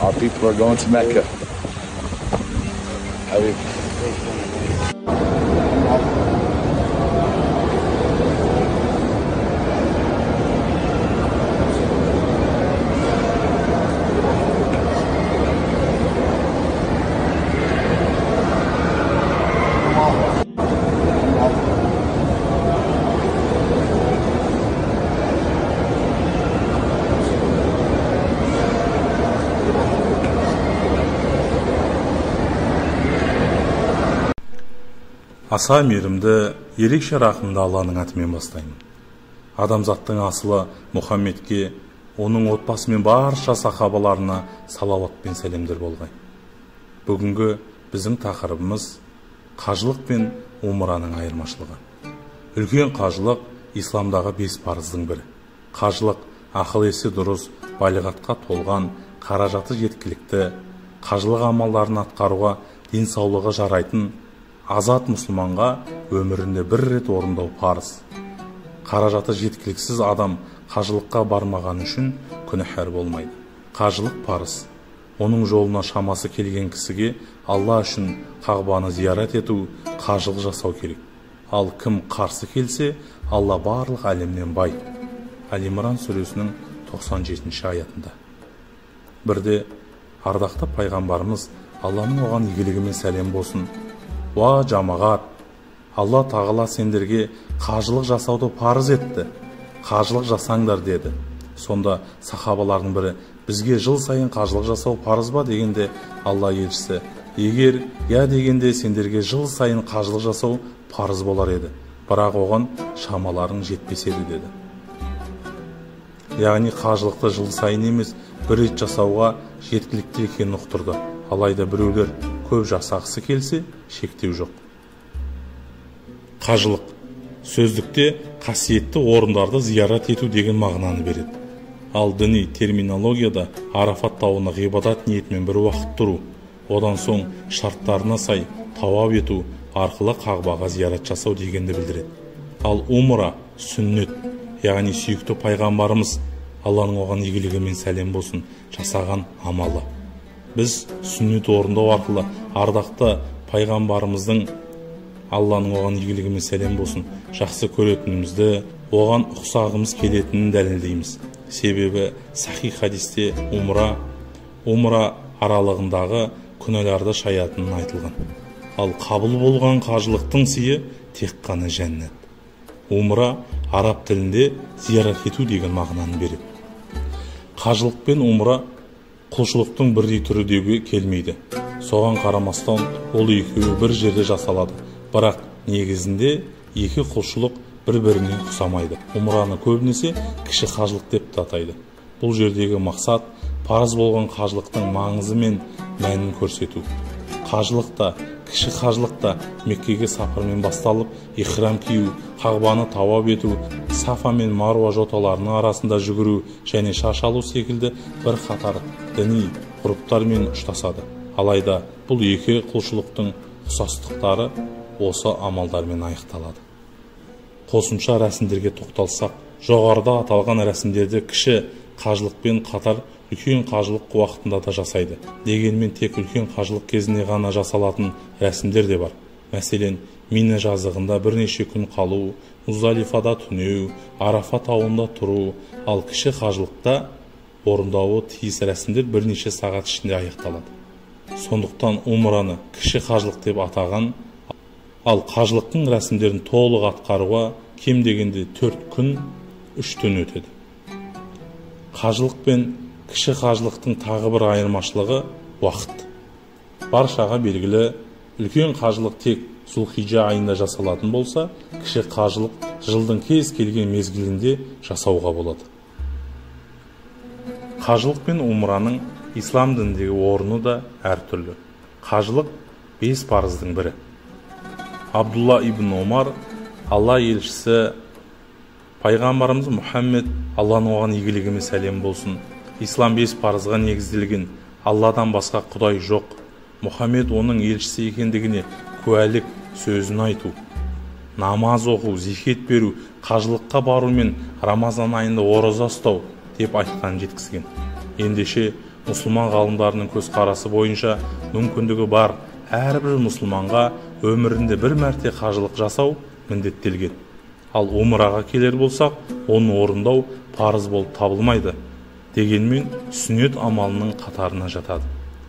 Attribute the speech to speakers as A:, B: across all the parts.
A: Our people are going to Mecca.
B: Аса мейірімді, ерекше рақымды Алланың атымен бастаймын. Адамзаттың асылы Мұхаммедке, оның отбасы мен барша сахабаларына салауат пен сәлемдер болғай. Бүгінгі біздің тақырыбымыз қажылық пен умраның айырмашылығы. Үлкен қажылық исламдағы 5 парыздың бірі. Қажылық ақыл-есі дұрыс, балиғатқа толған, қаражаты жеткілікті, қажылық амалдарын атқаруға денсаулығы жарайтын азат мұсылманға өмірінде бір рет орындау парыз. Қаражаты жеткіліксіз адам қажылыққа бармаған үшін күнәһар болмайды. Қажылық парыз. Оның жолына шамасы келген кісіге Алла үшін Қағбаны зиярат ету, қажылық жасау керек. Ал кім қарсы келсе, Алла барлық әлемнен бай. Әл-Имран сүресінің 97-ші аятында. Бірде ардақты пайғамбарымыз Алланың оған игілігімен сәлем болсын: «Уа жамағат, Алла тағала сендерге қажылық жасауды парыз етті. Қажылық жасаңдар» деді. Сонда сахабалардың бірі: «Бізге жыл сайын қажылық жасау парыз ба?» дегенде Алла елшісі: «Егер я дегенде сендерге жыл сайын қажылық жасау парыз болар еді, бірақ оған шамаларың жетпес еді» деді. Яғни қажылықты жыл сайын емес, бір рет жасауға жеткілікті екенін ұқтырды. Алайда біреулер көп жасағысы келсе, шектеу жоқ. Қажылық сөздікте қасиетті орындарды зиярат ету деген мағынаны береді. Ал діни терминологияда Арафат тауына ғибадат ниетімен бір уақыт тұру, одан соң шарттарына сай тауап ету арқылы Қағбаға зиярат жасау дегенді білдіреді. Ал умра сүннет, яғни сүйікті пайғамбарымыз, Алланың оған игілігімен сәлем болсын, жасаған амалы. Біз сүннет орындау арқылы ардақты пайғамбарымыздың, Алланың оған игілігімен сәлем болсын, жақсы көретінімізді, оған ұқсағымыз келетінін дәлелдейміз. Себебі сахи хадисте умра аралығындағы күнәларды шаятынын айтылған. Ал қабыл болған қажылықтың сыйы тек қана жәннат. Умра араб тілінде зиярат ету деген мағынаны береді. Қажылық пен умра құлшылықтың бірдей түрі деуге келмейді. Соған қарамастан ол екеуі бір жерде жасалады. Бірақ негізінде екі құлшылық бір-біріне ұқсамайды. Умраны көбінесе кіші қажылық деп атайды. Бұл жердегі мақсат парыз болған қажылықтың маңызы мен мәнін көрсету. Қажылықта, кіші қажылықта Меккеге сапармен басталып, ихрам кию, Қағбаны тауап ету, Сафа мен Маруа жоталарының арасында жүгіру және шаш алу секілді бір қатар діни ғұрыптармен ұштасады. Алайда бұл екі құлшылықтың ұқсастықтары осы амалдармен аяқталады. Қосымша рәсімдерге тоқталсақ, жоғарыда аталған рәсімдерді кіші қажылықпен қатар үлкен қажылық уақытында да жасайды. Дегенмен тек үлкен қажылық кезінде ғана жасалатын рәсімдер де бар. Мәселен, Мина жазығында бірнеше күн қалу, Муздалифада түнеу, Арафа тауында тұру, ал кіші қажылықта орындауы тиіс рәсімдер бірнеше сағат ішінде аяқталады. Сондықтан умраны кіші қажылық деп атаған, ал қажылықтың рәсімдерін толық атқаруға кем дегенде 4 күн 3 түн өтеді. Қажылық пен кіші қажылықтың тағы бір айырмашылығы уақыт. Баршаға белгілі, үлкен қажылық тек Зулхиджа айында жасалатын болса, кіші қажылық жылдың кез келген мезгілінде жасауға болады. Қажылық пен умраның ислам дініндегі орны да әртүрлі. Қажылық 5 парыздың бірі. Абдулла ибн Омар, Алла елшісі, пайғамбарымыз Мұхаммед, Алланың оған игілігімен сәлем болсын, ислам 5 парызға негізделген, Алладан басқа құдай жоқ, Мұхаммед оның елшісі екендігіне куәлік сөзін айту, намаз оқу, зекет беру, қажылыққа бару мен Рамазан айында ораза ұстау деп айтқан жеткізген. Ендеше мұсылман ғалымдарының көзқарасы бойынша мүмкіндігі бар әрбір мұсылманға өмірінде бір мәрте қажылық жасау міндеттелген. Ал умраға келер болсақ, оны орындау парыз болып табылмайды. Дегенмен сүннет амалының қатарына жатады.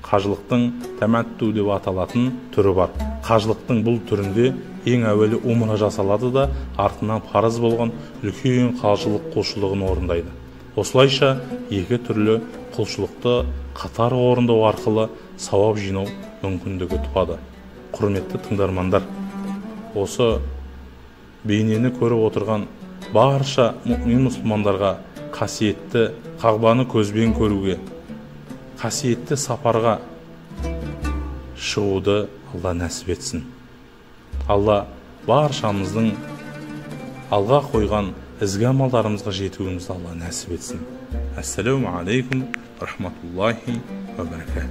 B: Қажылықтың тәмәтту деп аталатын түрі бар. Қажылықтың бұл түрінде ең әуелі умра жасалады да, артынан парыз болған үлкен қажылық құлшылығын орындайды. Осылайша екі түрлі құлшылықты қатар орындау арқылы сауап жинау мүмкіндігі туады. Құрметті тыңдармандар, осы бейнені көріп отырған барша мұмин мұсылмандарға қасиетті Қағбаны көзбен көруге, қасиетті сапарға шығуды Алла нәсіп етсін. Алла баршамыздың алға қойған ізгі амалдарымызға жетуімізді Алла нәсіп етсін. Ассаламу алейкум рахматуллахи ва баракатух.